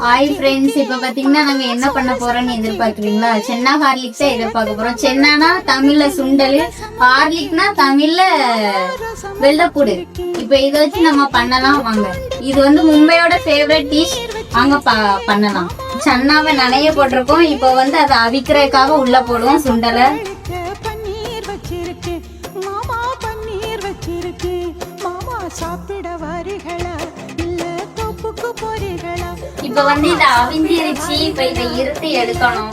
Hi friends, இப்போ பார்த்தீங்கன்னா நாங்கள் என்ன பண்ண போறோம்னு எதிர்பார்க்குறீங்களா? சென்னா ஹார்லிக்ஸ் தான் எதிர்பார்க்க போறோம். சென்னானா தமிழ்ல சுண்டல், ஹார்லிக்னா தமிழ்ல வெள்ளைப்பூடு. இப்போ இதை வச்சு நம்ம பண்ணலாம் வாங்க. இது வந்து மும்பையோட ஃபேவரட் டிஷ். வாங்க பண்ணலாம். சன்னாவை நனைய போட்டிருக்கோம். இப்போ வந்து அதை அவிக்கிறதுக்காக உள்ள போடுவோம் சுண்டலை. இப்ப வந்து இத அவிஞ்சிருச்சு. இப்ப இதை இருத்தி எடுக்கணும்.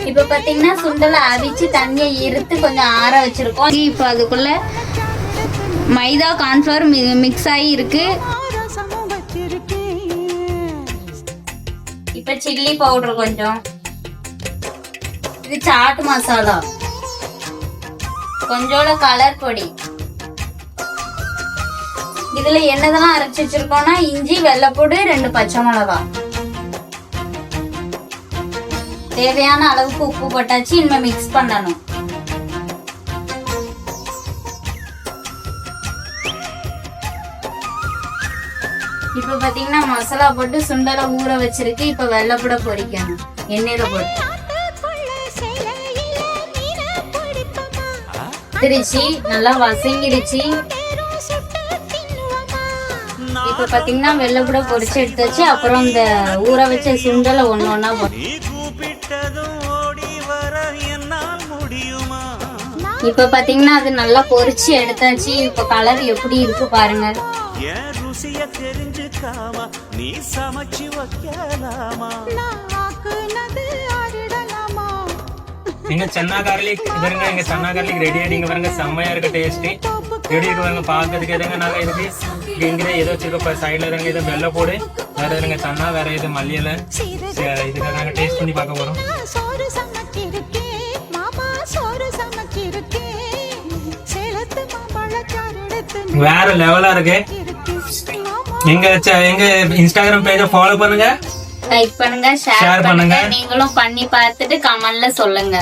இப்ப பாத்தீங்கன்னா சுண்டலை அவிச்சு தண்ணியை இருத்து கொஞ்சம் ஆற வச்சிருக்கோம். இப்ப அதுக்குள்ள மைதா கார்ன்ஃபிளவர் மிக்ஸ் ஆகி இருக்கு. இப்ப சில்லி பவுடர் கொஞ்சம், இது சாட் மசாலா கொஞ்சோட, கலர் பொடி. இதுல என்னதெல்லாம் அரைச்சு வச்சிருக்கோம்னா இஞ்சி, வெள்ளைப்பூடு, 2 பச்சை மிளகா, தேவையான அளவுக்கு உப்பு போட்டாச்சு. இனிமே மிக்ஸ் பண்ணணும். இப்ப பாத்தீங்கன்னா மசாலா போட்டு சுண்டலை ஊற வச்சிருக்கு. இப்ப வெள்ளைப்பூட பொரிக்கணும் எண்ணெயில போட்டு. திருச்சி நல்லா வசங்கிடுச்சு. இப்ப பாத்தீங்கன்னா வெள்ளைப்பூட பொரிச்சு எடுத்தாச்சு. அப்புறம் இந்த ஊற வச்ச சுண்டலை ஒண்ணு ஒண்ணா போட்டு இப்ப பாத்தீங்கன்னா அது நல்லா பொரிச்சு எடுத்தாச்சு. இப்ப கலர் எப்படி இருக்கு பாருங்க. நீங்க சென்னா கார்லிக் இதுங்க, இங்க சென்னா கார்லிக் ரெடி ஆயிடுங்க பாருங்க. செம்மையா இருக்கு, டேஸ்டி ரெடி இருக்கு பாருங்க. பாக்கிறதுக்கு எதுங்க நாங்க இதுக்கு இங்க ஏதோ வச்சிருக்கோம். சைடுல இருங்க இது வெள்ளை போடு, வேற எதுங்க சன்னா, வேற இது மல்லியில. இதுக்கு நாங்க டேஸ்ட் பண்ணி பார்க்க போறோம். வேற லெவலா இருக்கு. எங்க இன்ஸ்டாகிராம் பேஜை ஃபாலோ பண்ணுங்க, லைக் பண்ணுங்க, ஷேர் பண்ணுங்க. நீங்களும் பண்ணி பார்த்துட்டு கமெண்ட்ல சொல்லுங்க.